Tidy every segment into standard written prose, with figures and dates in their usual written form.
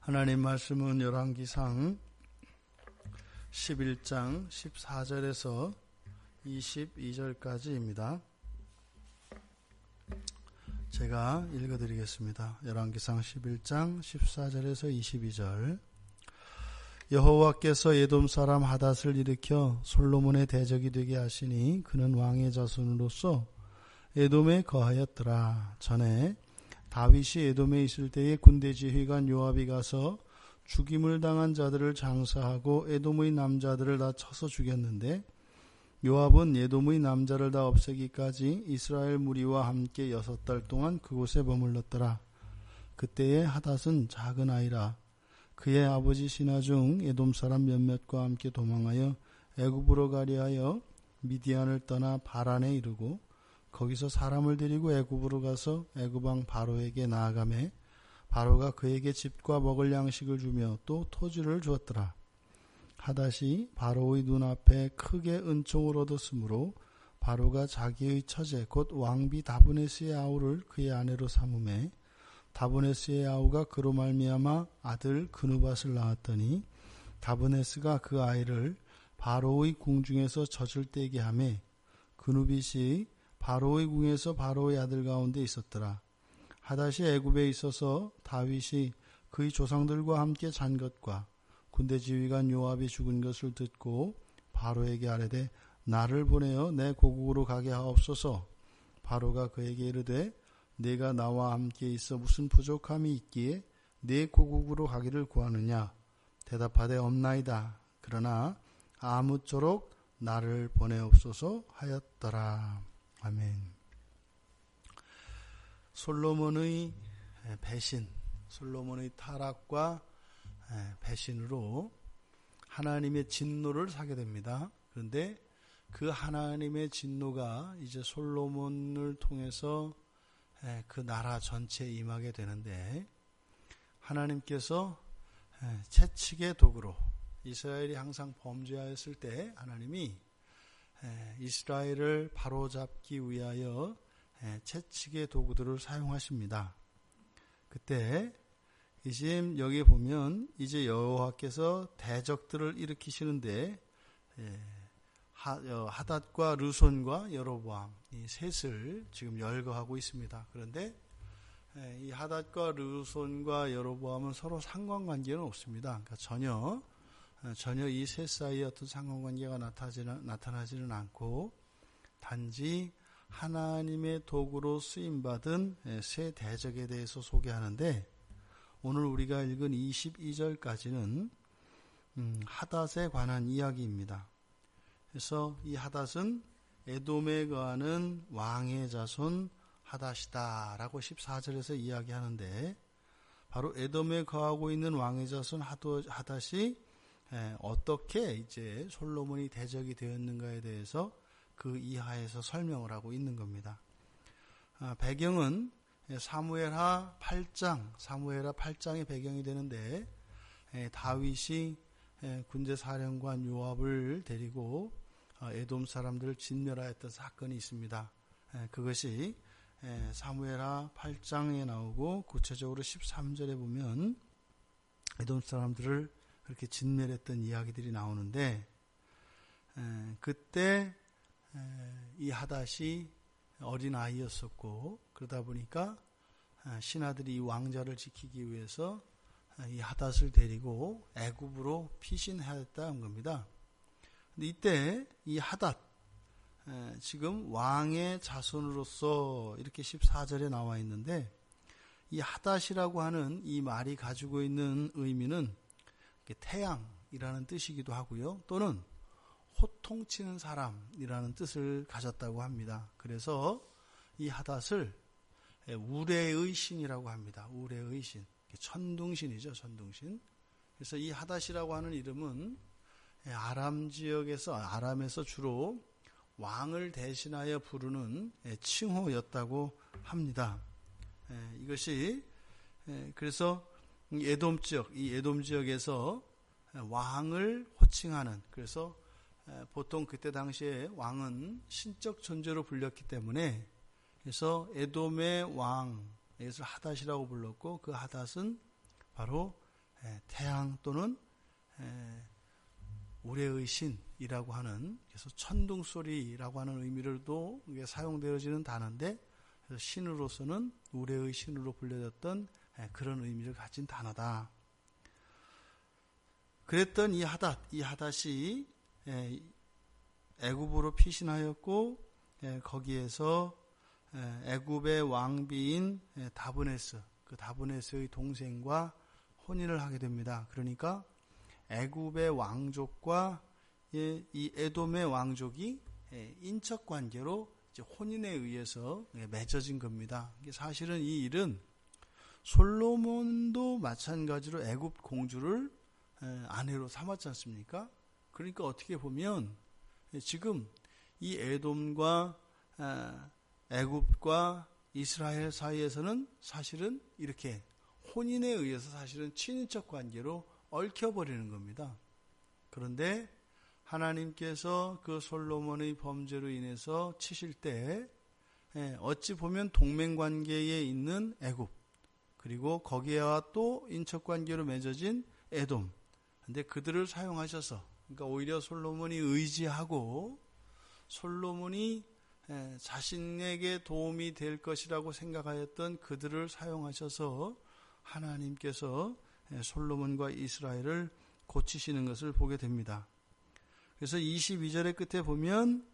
하나님 말씀은 열왕기상 11장 14절에서 22절까지입니다. 제가 읽어드리겠습니다. 열왕기상 11장 14절에서 22절. 여호와께서 에돔 사람 하닷을 일으켜 솔로몬의 대적이 되게 하시니 그는 왕의 자손으로서 에돔에 거하였더라. 전에 다윗이 에돔에 있을 때에 군대 지휘관 요압이 가서 죽임을 당한 자들을 장사하고 에돔의 남자들을 다 쳐서 죽였는데 요압은 에돔의 남자를 다 없애기까지 이스라엘 무리와 함께 6달 동안 그곳에 머물렀더라. 그때에 하닷은 작은 아이라 그의 아버지 신하 중 에돔 사람 몇몇과 함께 도망하여 애굽으로 가리하여 미디안을 떠나 바란에 이르고 거기서 사람을 데리고 애굽으로 가서 애굽 왕 바로에게 나아가매 바로가 그에게 집과 먹을 양식을 주며 또 토지를 주었더라. 하닷이 바로의 눈앞에 크게 은총을 얻었으므로 바로가 자기의 처제 곧 왕비 다브네스의 아우를 그의 아내로 삼음에 다브네스의 아우가 그로 말미암아 아들 그누밧을 낳았더니 다브네스가 그 아이를 바로의 궁중에서 젖을 떼게 하매 그누빗이 바로의 궁에서 바로의 아들 가운데 있었더라. 하닷이 애굽에 있어서 다윗이 그의 조상들과 함께 잔 것과 군대 지휘관 요압이 죽은 것을 듣고 바로에게 아뢰되 나를 보내어 내 고국으로 가게 하옵소서. 바로가 그에게 이르되 네가 나와 함께 있어 무슨 부족함이 있기에 네 고국으로 가기를 구하느냐. 대답하되 없나이다. 그러나 아무쪼록 나를 보내옵소서 하였더라. 아멘. 솔로몬의 배신, 솔로몬의 타락과 배신으로 하나님의 진노를 사게 됩니다. 그런데 그 하나님의 진노가 이제 솔로몬을 통해서 그 나라 전체에 임하게 되는데 하나님께서 채찍의 도구로 이스라엘이 항상 범죄하였을 때 하나님이 이스라엘을 바로잡기 위하여 채찍의 도구들을 사용하십니다. 그때 이제 여기 보면 이제 여호와께서 대적들을 일으키시는데 하닷과 르손과 여로보암 이 셋을 지금 열거하고 있습니다. 그런데 이 하닷과 르손과 여로보암은 서로 상관관계는 없습니다. 그러니까 전혀 이 셋 사이에 어떤 상관관계가 나타나지는 않고 단지 하나님의 도구로 쓰임받은 세 대적에 대해서 소개하는데 오늘 우리가 읽은 22절까지는 하닷에 관한 이야기입니다. 그래서 이 하닷은 에돔에 거하는 왕의 자손 하닷이다 라고 14절에서 이야기하는데 바로 에돔에 거하고 있는 왕의 자손 하닷이 어떻게 이제 솔로몬이 대적이 되었는가에 대해서 그 이하에서 설명을 하고 있는 겁니다. 배경은 사무엘하 8장의 배경이 되는데 다윗이 군대사령관 요압을 데리고 에돔 사람들을 진멸하였던 사건이 있습니다. 그것이 사무엘하 8장에 나오고 구체적으로 13절에 보면 에돔 사람들을 그렇게 진멸했던 이야기들이 나오는데 그때 이 하닷이 어린 아이였었고 그러다 보니까 신하들이 이 왕자를 지키기 위해서 이 하닷을 데리고 애굽으로 피신하였다는 겁니다. 근데 이때 이 하닷 지금 왕의 자손으로서 이렇게 14절에 나와 있는데 이 하닷이라고 하는 이 말이 가지고 있는 의미는 태양이라는 뜻이기도 하고요. 또는 호통치는 사람이라는 뜻을 가졌다고 합니다. 그래서 이 하닷을 우레의 신이라고 합니다. 우레의 신. 천둥신이죠. 천둥신. 그래서 이 하닷이라고 하는 이름은 아람에서 주로 왕을 대신하여 부르는 칭호였다고 합니다. 이것이 그래서 이 에돔 지역에서 왕을 호칭하는 그래서 보통 그때 당시에 왕은 신적 존재로 불렸기 때문에 그래서 에돔의 왕, 이것을 하닷이라고 불렀고 그 하닷은 바로 태양 또는 우레의 신이라고 하는, 그래서 천둥소리라고 하는 의미로도 이게 사용되어지는 단어인데, 그래서 신으로서는 우레의 신으로 불려졌던 그런 의미를 가진 단어다. 그랬던 이 하닷이 애굽으로 피신하였고, 거기에서 애굽의 왕비인 다브네스, 그 다브네스의 동생과 혼인을 하게 됩니다. 그러니까 애굽의 왕족과 이 에돔의 왕족이 인척 관계로 이제 혼인에 의해서 맺어진 겁니다. 사실은 이 일은 솔로몬도 마찬가지로 애굽 공주를 아내로 삼았지 않습니까? 그러니까 어떻게 보면 지금 이 에돔과 애굽과 이스라엘 사이에서는 사실은 이렇게 혼인에 의해서 사실은 친인척 관계로 얽혀버리는 겁니다. 그런데 하나님께서 그 솔로몬의 범죄로 인해서 치실 때 어찌 보면 동맹관계에 있는 애굽, 그리고 거기에와 또 인척관계로 맺어진 에돔, 근데 그들을 사용하셔서, 그러니까 오히려 솔로몬이 의지하고 솔로몬이 자신에게 도움이 될 것이라고 생각하였던 그들을 사용하셔서 하나님께서 솔로몬과 이스라엘을 고치시는 것을 보게 됩니다. 그래서 22절의 끝에 보면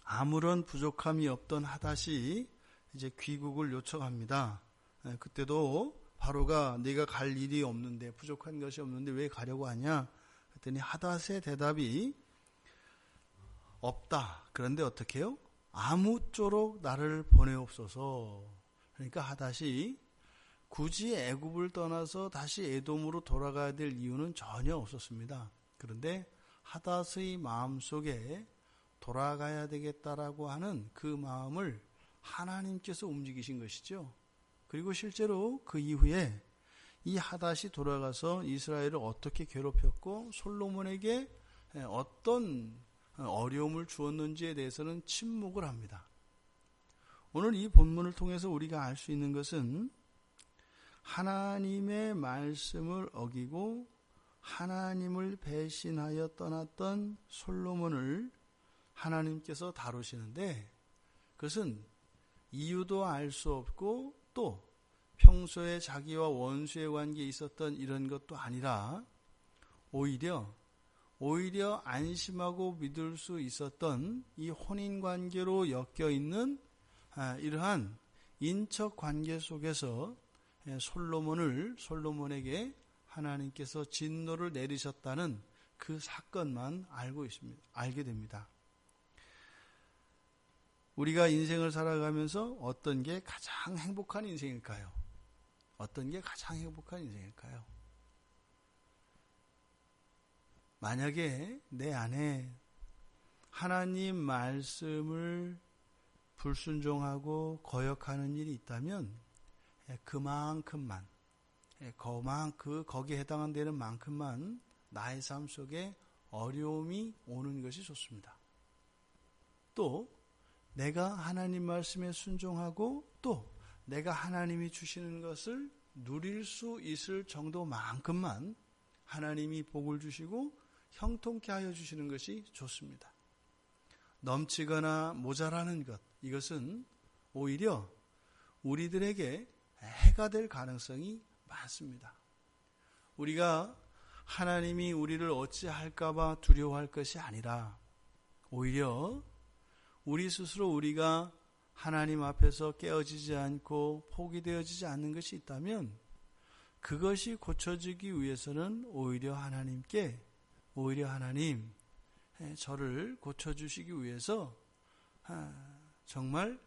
아무런 부족함이 없던 하닷이 이제 귀국을 요청합니다. 그때도 바로가 네가 갈 일이 없는데, 부족한 것이 없는데 왜 가려고 하냐? 그랬더니 하닷의 대답이 없다. 그런데 어떻게 해요? 아무쪼록 나를 보내옵소서. 그러니까 하닷이 굳이 애굽을 떠나서 다시 에돔으로 돌아가야 될 이유는 전혀 없었습니다. 그런데 하닷의 마음속에 돌아가야 되겠다라고 하는 그 마음을 하나님께서 움직이신 것이죠. 그리고 실제로 그 이후에 이 하닷이 돌아가서 이스라엘을 어떻게 괴롭혔고 솔로몬에게 어떤 어려움을 주었는지에 대해서는 침묵을 합니다. 오늘 이 본문을 통해서 우리가 알 수 있는 것은 하나님의 말씀을 어기고 하나님을 배신하여 떠났던 솔로몬을 하나님께서 다루시는데, 그것은 이유도 알 수 없고 또 평소에 자기와 원수의 관계에 있었던 이런 것도 아니라 오히려 안심하고 믿을 수 있었던 이 혼인관계로 엮여있는 이러한 인척관계 속에서 솔로몬에게 하나님께서 진노를 내리셨다는 그 사건만 알게 됩니다. 우리가 인생을 살아가면서 어떤 게 가장 행복한 인생일까요? 어떤 게 가장 행복한 인생일까요? 만약에 내 안에 하나님 말씀을 불순종하고 거역하는 일이 있다면 그만큼만, 거기에 해당되는 만큼만 나의 삶 속에 어려움이 오는 것이 좋습니다. 또 내가 하나님 말씀에 순종하고 또 내가 하나님이 주시는 것을 누릴 수 있을 정도만큼만 하나님이 복을 주시고 형통케 하여 주시는 것이 좋습니다. 넘치거나 모자라는 것, 이것은 오히려 우리들에게 해가 될 가능성이 많습니다. 우리가 하나님이 우리를 어찌할까봐 두려워할 것이 아니라 오히려 우리 스스로 우리가 하나님 앞에서 깨어지지 않고 포기되어지지 않는 것이 있다면 그것이 고쳐지기 위해서는 오히려 하나님 저를 고쳐주시기 위해서 정말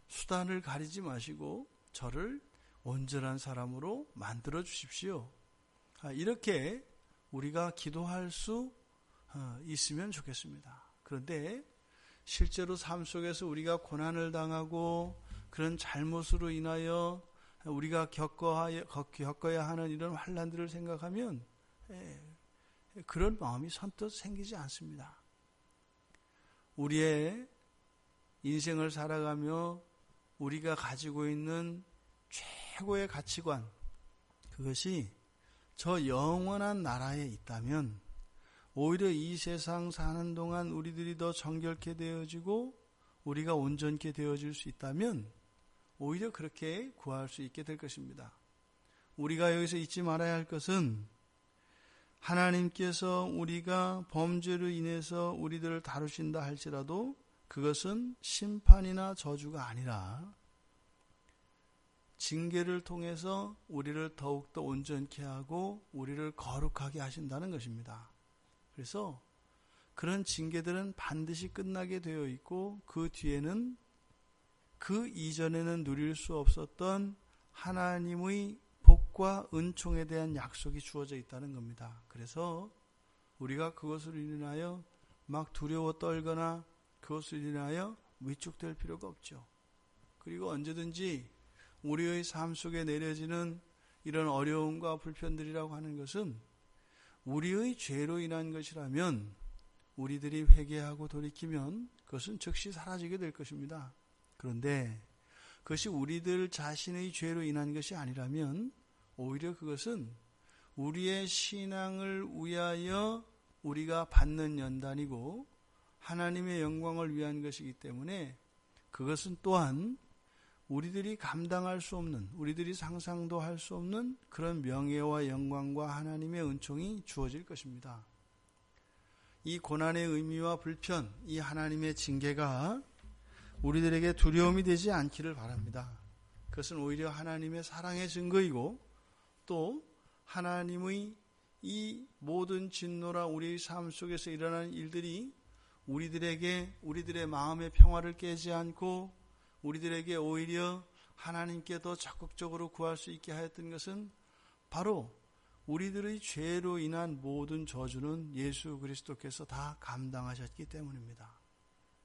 수단을 가리지 마시고 저를 온전한 사람으로 만들어 주십시오. 이렇게 우리가 기도할 수 있으면 좋겠습니다. 그런데 실제로 삶 속에서 우리가 고난을 당하고 그런 잘못으로 인하여 우리가 겪어야 하는 이런 환난들을 생각하면 그런 마음이 선뜻 생기지 않습니다. 우리의 인생을 살아가며 우리가 가지고 있는 최고의 가치관, 그것이 저 영원한 나라에 있다면 오히려 이 세상 사는 동안 우리들이 더 정결케 되어지고 우리가 온전케 되어질 수 있다면 오히려 그렇게 구할 수 있게 될 것입니다. 우리가 여기서 잊지 말아야 할 것은 하나님께서 우리가 범죄로 인해서 우리들을 다루신다 할지라도 그것은 심판이나 저주가 아니라 징계를 통해서 우리를 더욱더 온전케 하고 우리를 거룩하게 하신다는 것입니다. 그래서 그런 징계들은 반드시 끝나게 되어 있고 그 뒤에는 그 이전에는 누릴 수 없었던 하나님의 복과 은총에 대한 약속이 주어져 있다는 겁니다. 그래서 우리가 그것으로 인하여 막 두려워 떨거나 그것으로 인하여 위축될 필요가 없죠. 그리고 언제든지 우리의 삶 속에 내려지는 이런 어려움과 불편들이라고 하는 것은 우리의 죄로 인한 것이라면 우리들이 회개하고 돌이키면 그것은 즉시 사라지게 될 것입니다. 그런데 그것이 우리들 자신의 죄로 인한 것이 아니라면 오히려 그것은 우리의 신앙을 위하여 우리가 받는 연단이고 하나님의 영광을 위한 것이기 때문에 그것은 또한 우리들이 감당할 수 없는, 우리들이 상상도 할 수 없는 그런 명예와 영광과 하나님의 은총이 주어질 것입니다. 이 고난의 의미와 불편, 이 하나님의 징계가 우리들에게 두려움이 되지 않기를 바랍니다. 그것은 오히려 하나님의 사랑의 증거이고 또 하나님의 이 모든 진노라 우리의 삶 속에서 일어나는 일들이 우리들의 마음의 평화를 깨지 않고 우리들에게 오히려 하나님께 더 적극적으로 구할 수 있게 하였던 것은 바로 우리들의 죄로 인한 모든 저주는 예수 그리스도께서 다 감당하셨기 때문입니다.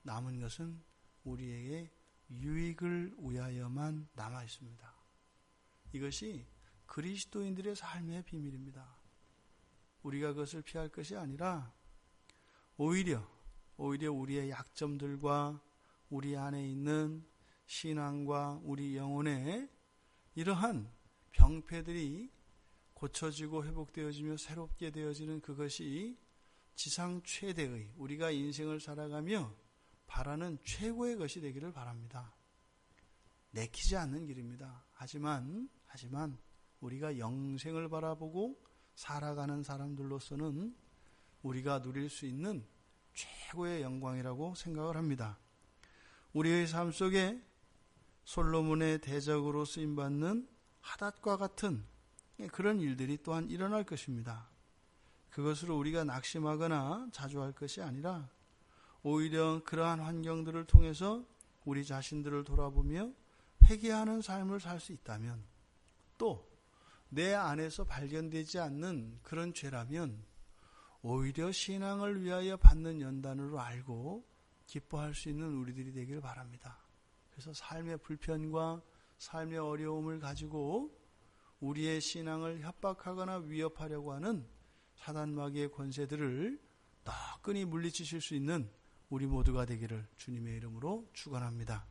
남은 것은 우리에게 유익을 위하여만 남아 있습니다. 이것이 그리스도인들의 삶의 비밀입니다. 우리가 그것을 피할 것이 아니라 오히려 우리의 약점들과 우리 안에 있는 신앙과 우리 영혼의 이러한 병폐들이 고쳐지고 회복되어지며 새롭게 되어지는 그것이 지상 최대의 우리가 인생을 살아가며 바라는 최고의 것이 되기를 바랍니다. 내키지 않는 길입니다. 하지만 우리가 영생을 바라보고 살아가는 사람들로서는 우리가 누릴 수 있는 최고의 영광이라고 생각을 합니다. 우리의 삶 속에 솔로몬의 대적으로 쓰임받는 하닷과 같은 그런 일들이 또한 일어날 것입니다. 그것으로 우리가 낙심하거나 자주할 것이 아니라 오히려 그러한 환경들을 통해서 우리 자신들을 돌아보며 회개하는 삶을 살 수 있다면 또 내 안에서 발견되지 않는 그런 죄라면 오히려 신앙을 위하여 받는 연단으로 알고 기뻐할 수 있는 우리들이 되기를 바랍니다. 그래서 삶의 불편과 삶의 어려움을 가지고 우리의 신앙을 협박하거나 위협하려고 하는 사단마귀의 권세들을 너끈히 물리치실 수 있는 우리 모두가 되기를 주님의 이름으로 축원합니다.